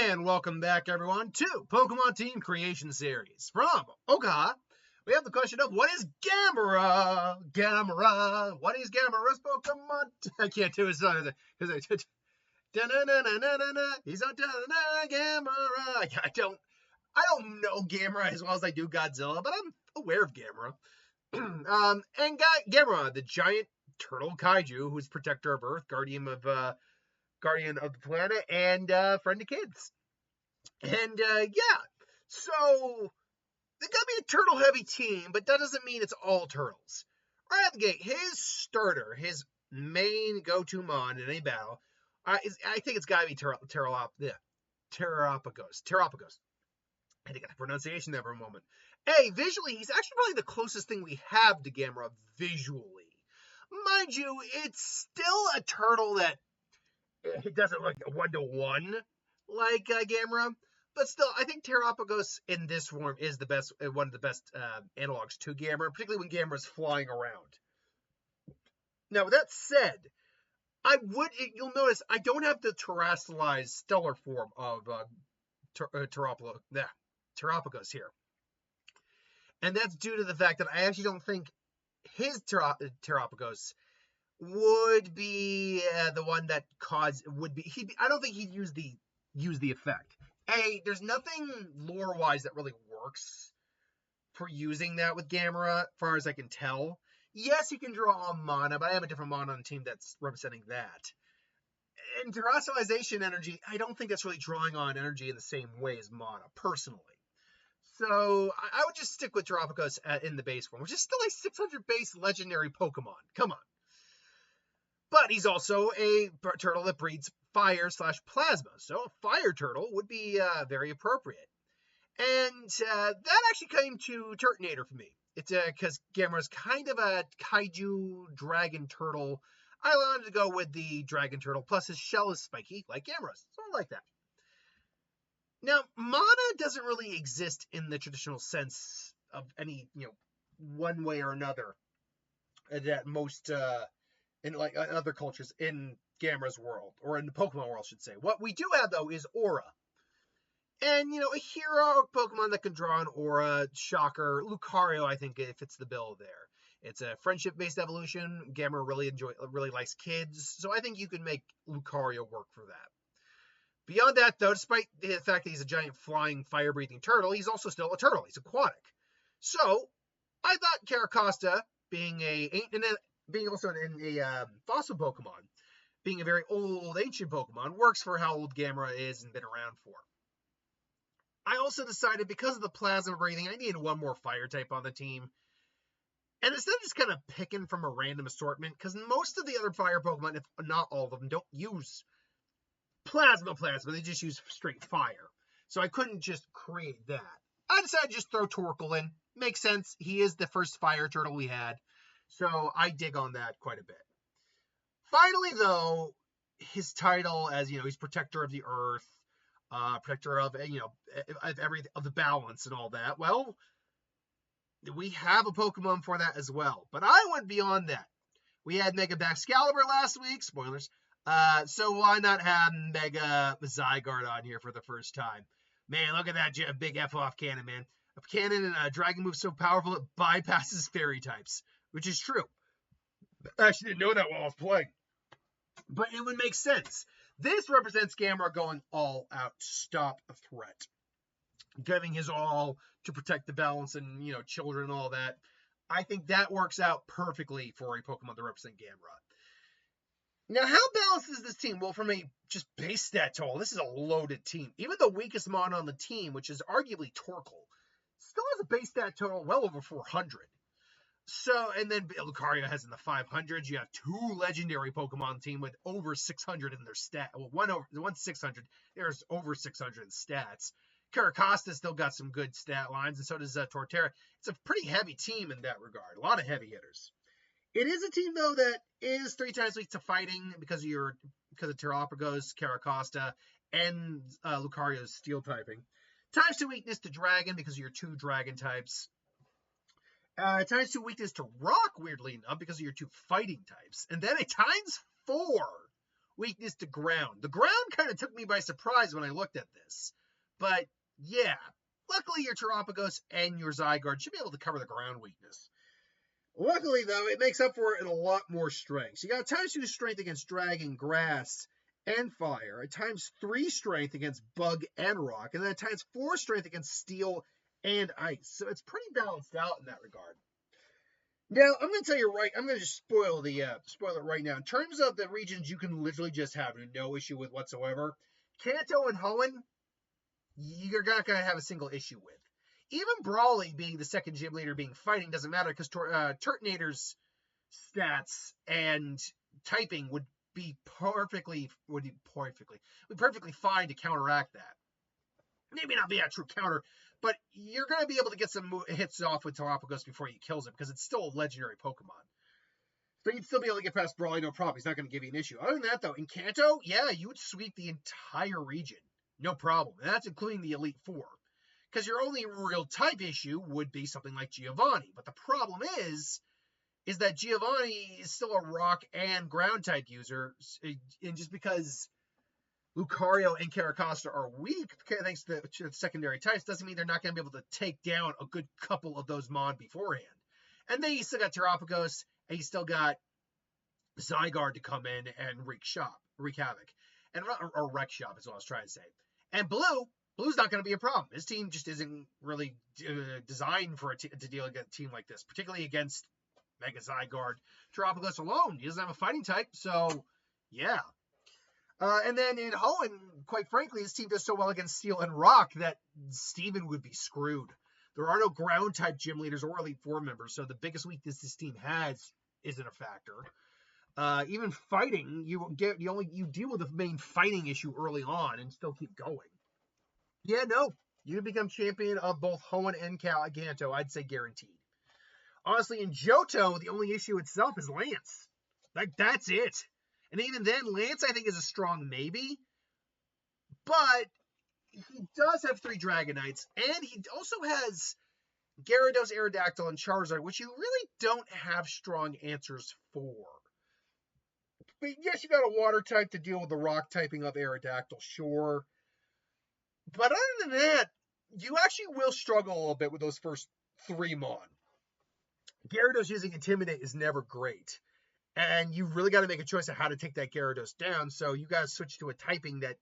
And welcome back, everyone, to Pokemon Team Creation Series. From Okaha, we have the question of, what is Gamera? Gamera. What is Gamera's Pokemon? I can't do his song because I did. He's on Gamera. I don't know Gamera as well as I do Godzilla, but I'm aware of Gamera. Gamera, the giant turtle kaiju who's protector of Earth, guardian of the planet, and friend of kids. And so they're gonna be a turtle heavy team, but that doesn't mean it's all turtles. Right out the gate, his starter, his main go-to mon in any battle, I think it's gotta be Terrapagos. I think I had pronunciation there for a moment. Visually, he's actually probably the closest thing we have to Gamera visually. Mind you, it's still a turtle that it doesn't look 1-to-1 like Gamera, but still, I think Terrapagos in this form is the best, one of the best analogs to Gamera, particularly when Gamera's flying around. Now, with that said, you'll notice I don't have the terrestrialized stellar form of Terrapagos here. And that's due to the fact that I actually don't think his Terrapagos would be the one that I don't think he'd use the effect. There's nothing lore-wise that really works for using that with Gamera, as far as I can tell. Yes, he can draw on mana, but I have a different mana on the team that's representing that. And terrestrialization energy, I don't think that's really drawing on energy in the same way as mana, personally. So I would just stick with Terrapagos in the base form, which is still a 600 base legendary Pokemon. Come on. But he's also a turtle that breeds fire/plasma. So a fire turtle would be very appropriate. And that actually came to Turtonator for me. It's because Gamera's kind of a kaiju dragon turtle. I wanted to go with the dragon turtle, plus his shell is spiky, like Gamera's. So I like that. Now, mana doesn't really exist in the traditional sense of any, one way or another that most, in like other cultures in Gamera's world, or in the Pokemon world, I should say. What we do have, though, is Aura. And, a hero Pokemon that can draw an Aura, shocker. Lucario, I think, it fits the bill there. It's a friendship-based evolution. Gamera really likes kids, so I think you can make Lucario work for that. Beyond that, though, despite the fact that he's a giant flying, fire-breathing turtle, he's also still a turtle. He's aquatic. So, I thought Carracosta, being also a fossil Pokemon, being a very old, ancient Pokemon, works for how old Gamera is and been around for. I also decided, because of the plasma breathing, I needed one more fire type on the team. And instead of just kind of picking from a random assortment, because most of the other fire Pokemon, if not all of them, don't use plasma, they just use straight fire. So I couldn't just create that. I decided to just throw Torkoal in. Makes sense. He is the first fire turtle we had. So I dig on that quite a bit. Finally, though, his title as, he's protector of the earth, protector of, of the balance and all that. Well, we have a Pokemon for that as well. But I went beyond that. We had Mega Baxcalibur last week. Spoilers. So why not have Mega Zygarde on here for the first time? Man, look at that big F-off cannon, man. A cannon and a dragon move so powerful it bypasses fairy types, which is true. I actually didn't know that while I was playing. But it would make sense. This represents Gamera going all out to stop a threat. Giving his all to protect the balance and, children and all that. I think that works out perfectly for a Pokemon to represent Gamera. Now, how balanced is this team? Well, from a just base stat total, this is a loaded team. Even the weakest mon on the team, which is arguably Torkoal, still has a base stat total well over 400. So, and then Lucario has in the 500s. You have two legendary Pokemon team with over 600 in their stat. Well, one's 600. There's over 600 in stats. Carracosta still got some good stat lines, and so does Torterra. It's a pretty heavy team in that regard. A lot of heavy hitters. It is a team, though, that is 3 times weak to fighting because of Terrapagos, Carracosta, and Lucario's steel typing. Times 2 weakness to dragon because of your 2 dragon types. Times 2 weakness to rock, weirdly enough, because of your 2 fighting types. And then a times 4 weakness to ground. The ground kind of took me by surprise when I looked at this. But, yeah. Luckily, your Terapagos and your Zygarde should be able to cover the ground weakness. Luckily, though, it makes up for it in a lot more strength. So you got times 2 strength against Dragon, Grass, and Fire. At times 3 strength against Bug and Rock. And then at times 4 strength against Steel and Ice. So it's pretty balanced out in that regard. Now, I'm going to tell you I'm going to just spoil it right now. In terms of the regions you can literally just have no issue with whatsoever, Kanto and Hoenn, you're not going to have a single issue with. Even Brawly being the second gym leader being fighting doesn't matter because Turtonator's stats and typing would be perfectly fine to counteract that. Maybe not be a true counter, but you're going to be able to get some hits off with Terapagos before he kills it because it's still a legendary Pokemon. So you'd still be able to get past Brawly, no problem. He's not going to give you an issue. Other than that, though, in Kanto, yeah, you would sweep the entire region. No problem. And that's including the Elite Four. Because your only real type issue would be something like Giovanni. But the problem is that Giovanni is still a rock and ground type user. And just because Lucario and Caracosta are weak, thanks to the secondary types, doesn't mean they're not going to be able to take down a good couple of those Mon beforehand. And then you still got Terapagos, and you still got Zygarde to come in and wreak havoc. And, or wreck shop is what I was trying to say. And Blue's not going to be a problem. His team just isn't really designed for to deal with a team like this, particularly against Mega Zygarde. Terapagos alone, he doesn't have a fighting type, so yeah. And then in Hoenn, quite frankly, his team does so well against Steel and Rock that Steven would be screwed. There are no ground type gym leaders or Elite Four members, so the biggest weakness this team has isn't a factor. Even fighting, you deal with the main fighting issue early on and still keep going. Yeah, no, you become champion of both Hoenn and Kanto, I'd say guaranteed. Honestly, in Johto, the only issue itself is Lance. Like, that's it. And even then, Lance, I think, is a strong maybe. But he does have 3 Dragonites, and he also has Gyarados, Aerodactyl, and Charizard, which you really don't have strong answers for. But yes, you got a water type to deal with the rock typing of Aerodactyl, sure. But other than that, you actually will struggle a little bit with those first 3 Mon. Gyarados using Intimidate is never great. And you really got to make a choice of how to take that Gyarados down. So you got to switch to a typing that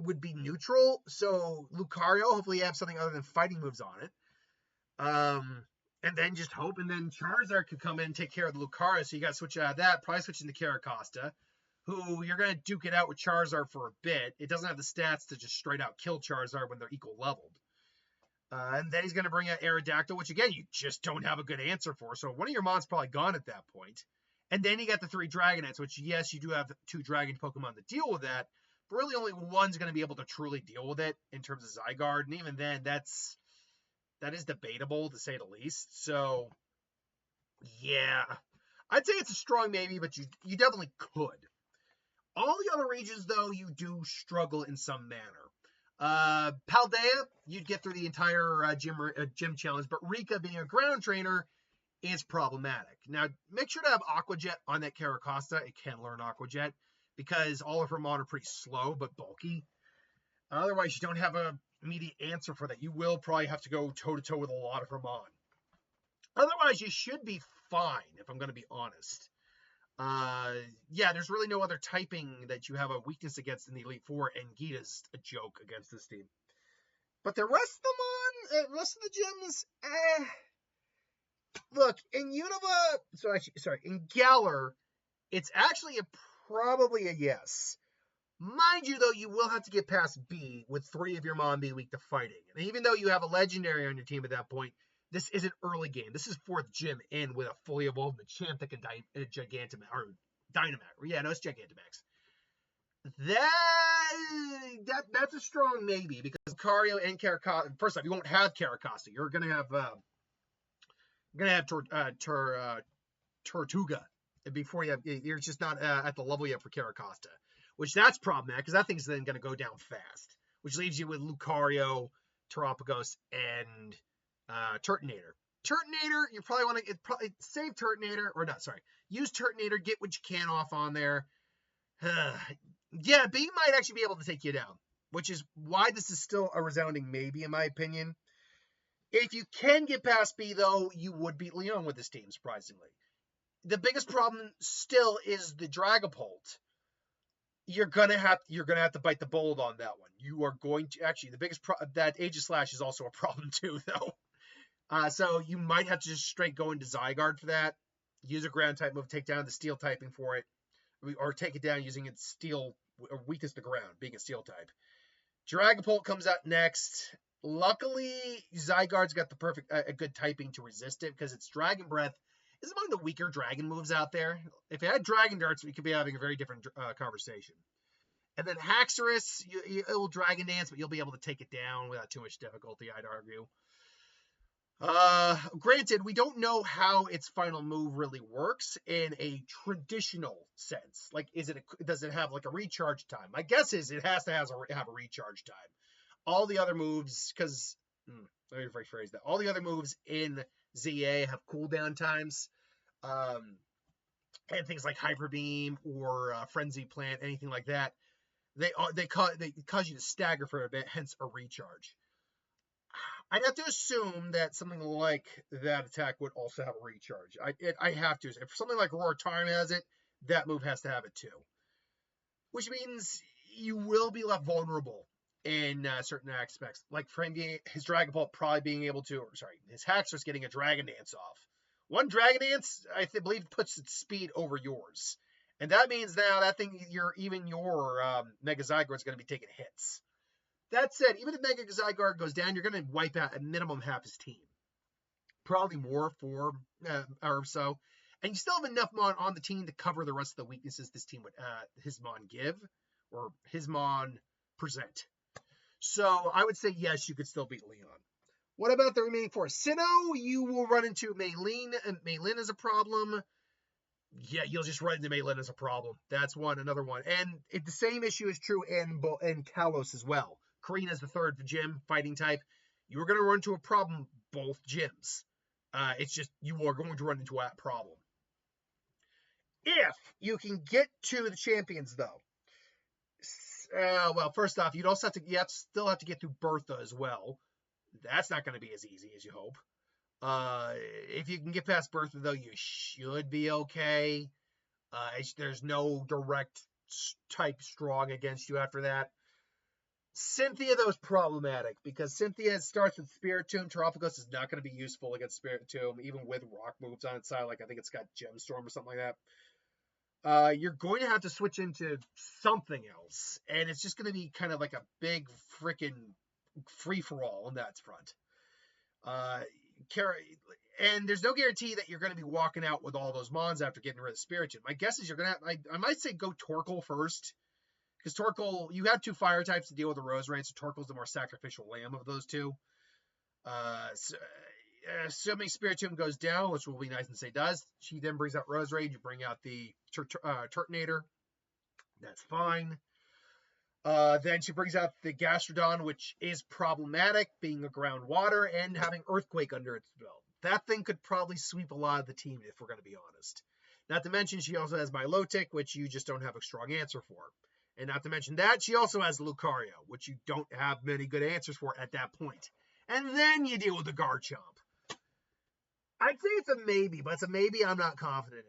would be neutral. So Lucario, hopefully you have something other than fighting moves on it. And then just hope. And then Charizard could come in and take care of the Lucario. So you got to switch out of that. Probably switching to Caracosta, who you're going to duke it out with Charizard for a bit. It doesn't have the stats to just straight out kill Charizard when they're equal leveled. And then he's going to bring out Aerodactyl, which again, you just don't have a good answer for. So one of your Mon's probably gone at that point. And then you got the 3 Dragonites, which, yes, you do have 2 Dragon Pokemon to deal with that, but really only one's going to be able to truly deal with it in terms of Zygarde. And even then, that is debatable, to say the least. So, yeah. I'd say it's a strong maybe, but you definitely could. All the other regions, though, you do struggle in some manner. Paldea, you'd get through the entire gym challenge, but Rika, being a ground trainer, is problematic. Now, make sure to have Aqua Jet on that Caracosta. It can learn Aqua Jet because all of her Mon are pretty slow but bulky. Otherwise, you don't have an immediate answer for that. You will probably have to go toe-to-toe with a lot of her Mon. Otherwise, you should be fine, if I'm going to be honest. Yeah, there's really no other typing that you have a weakness against in the Elite Four, and Gita's a joke against this team. But the rest of the rest of the gyms, look, in Unova, in Galar, it's actually probably a yes. Mind you, though, you will have to get past B with 3 of your Mon being weak to fighting. And even though you have a legendary on your team at that point, this is an early game. This is 4th gym in with a fully evolved Machamp and Gigantamax, or Dynamax. Yeah, no, it's Gigantamax. That's a strong maybe, because Lucario and Caracosta, first off, you won't have Caracosta. You're going to have Tortuga before you're just not at the level yet for Caracosta, which that's problematic because that thing's then going to go down fast, which leaves you with Lucario, Terapagos, and Turtonator. Turtonator, you probably want to save Turtonator, or not, sorry, use Turtonator, get what you can off on there. Yeah, B might actually be able to take you down, which is why this is still a resounding maybe, in my opinion. If you can get past B, though, you would beat Leon with this team, surprisingly. The biggest problem still is the Dragapult. You're gonna have to bite the bullet on that one. You are going to actually the biggest that Aegislash is also a problem too, though. So you might have to just straight go into Zygarde for that. Use a ground type move, take down the steel typing for it, or take it down using its steel weakest to ground, being a steel type. Dragapult comes out next. Luckily, Zygarde's got the perfect a good typing to resist it because its Dragon Breath is among the weaker dragon moves out there. If it had Dragon Darts, we could be having a very different conversation. And then Haxorus, it will Dragon Dance, but you'll be able to take it down without too much difficulty, I'd argue. Granted, we don't know how its final move really works in a traditional sense. Like, does it have like a recharge time? My guess is it has to have a recharge time. All the other moves, because let me rephrase that. All the other moves in ZA have cooldown times, and things like Hyper Beam or Frenzy Plant, anything like that. They cause you to stagger for a bit, hence a recharge. I'd have to assume that something like that attack would also have a recharge. I have to. If something like Roar Time has it, that move has to have it too. Which means you will be left vulnerable in certain aspects. Like his Dragapult probably being able to, his Haxorus getting a Dragon Dance off. One Dragon Dance, I believe, puts its speed over yours. And that means now that thing, your Mega Zygarde is going to be taking hits. That said, even if Mega Zygarde goes down, you're going to wipe out at minimum half his team. Probably more, 4 or so. And you still have enough Mon on the team to cover the rest of the weaknesses this team would Hismon give, or Hismon present. So I would say yes, you could still beat Leon. What about the remaining 4? Sinnoh, you will run into Maylin, and Maylin is a problem. Yeah, you'll just run into Maylin as a problem. That's another one. And the same issue is true in Kalos as well. Karina's the third gym fighting type. You're going to run into a problem both gyms. It's just you are going to run into that problem. If you can get to the champions, though. Well, first off, you still have to get through Bertha as well. That's not going to be as easy as you hope. If you can get past Bertha, though, you should be okay. There's no direct type strong against you after that. Cynthia, though, is problematic because Cynthia starts with Spiritomb. Terapagos is not going to be useful against Spiritomb, even with rock moves on its side. Like, I think it's got Gemstorm or something like that. You're going to have to switch into something else, and it's just going to be kind of like a big freaking free-for-all on that front. And there's no guarantee that you're going to be walking out with all those Mons after getting rid of Spiritomb. My guess is you're going to I might say go Torkoal first, because Torkoal, you have 2 fire types to deal with the Roserade, so Torkoal's the more sacrificial lamb of those two. Assuming Spiritomb goes down, which will be nice and say does, she then brings out Roserade, you bring out the Turtonator. That's fine. Then she brings out the Gastrodon, which is problematic, being a groundwater and having Earthquake under its belt. That thing could probably sweep a lot of the team, if we're going to be honest. Not to mention, she also has Milotic, which you just don't have a strong answer for. And not to mention that, she also has Lucario, which you don't have many good answers for at that point. And then you deal with the Garchomp. I'd say it's a maybe, but it's a maybe I'm not confident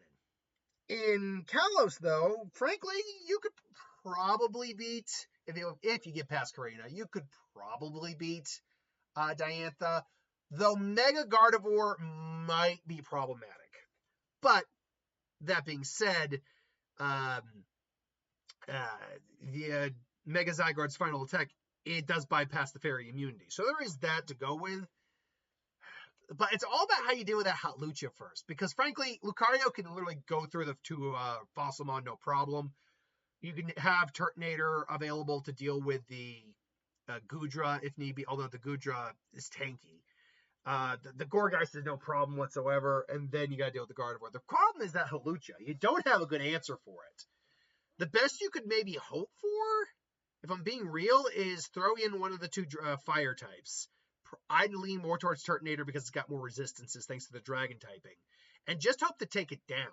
in. In Kalos, though, frankly, you could probably beat, if you get past Karina, you could probably beat Diantha, though Mega Gardevoir might be problematic. But, that being said, the Mega Zygarde's final attack, it does bypass the fairy immunity. So there is that to go with. But it's all about how you deal with that Hot Lucha first. Because frankly, Lucario can literally go through the 2 Fossilmon no problem. You can have Turtonator available to deal with the Goodra if need be, although the Goodra is tanky. The Gourgeist is no problem whatsoever, and then you got to deal with the Gardevoir. The problem is that Hawlucha. You don't have a good answer for it. The best you could maybe hope for, if I'm being real, is throw in one of the 2 fire types. I'd lean more towards Turtonator because it's got more resistances thanks to the dragon typing. And just hope to take it down.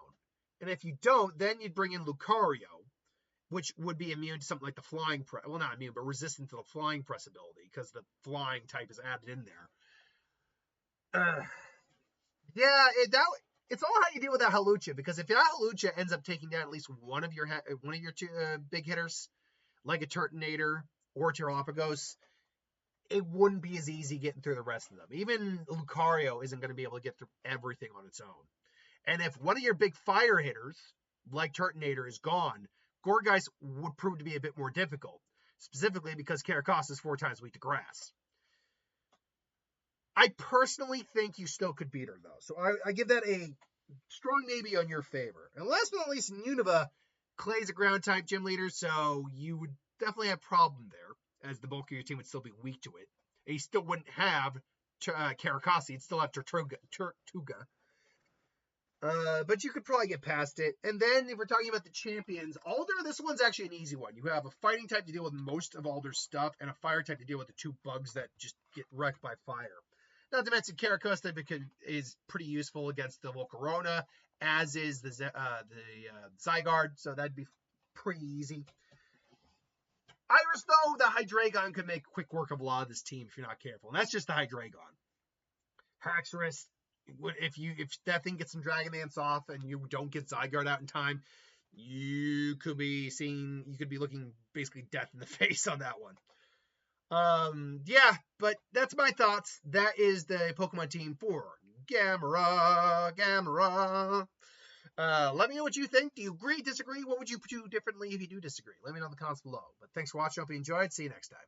And if you don't, then you'd bring in Lucario. which would be immune to something like the flying press. Well, not immune, but resistant to the flying press ability because the flying type is added in there. Yeah, it's all how you deal with that Halucha, because if that Halucha ends up taking down at least one of your two big hitters, like a Turtonator or Terapagos, it wouldn't be as easy getting through the rest of them. Even Lucario isn't going to be able to get through everything on its own. And if one of your big fire hitters, like Turtonator, is gone, Gourgeist would prove to be a bit more difficult, specifically because Caracas is 4 times weak to grass. I personally think you still could beat her, though. So I give that a strong maybe on your favor. And last but not least, Unova, Clay's a ground type gym leader, so you would definitely have a problem there, as the bulk of your team would still be weak to it. And you still wouldn't have Caracas, you'd still have Tortuga. But you could probably get past it. And then if we're talking about the champions, Alder, this one's actually an easy one. You have a fighting type to deal with most of Alder's stuff, and a fire type to deal with the 2 bugs that just get wrecked by fire. Not to mention Caracosta is pretty useful against the Volcarona, as is the Zygarde, so that'd be pretty easy. Iris, though, the Hydreigon could make quick work of a lot of this team if you're not careful. And that's just the Hydreigon. Haxorus, if that thing gets some Dragon Dance off and you don't get Zygarde out in time, you could be looking basically death in the face on that one. Yeah, but that's my thoughts. That is the Pokemon team for Gamera. Let me know what you think. Do you agree, disagree? What would you do differently if you do disagree? Let me know in the comments below. But thanks for watching. Hope you enjoyed. See you next time.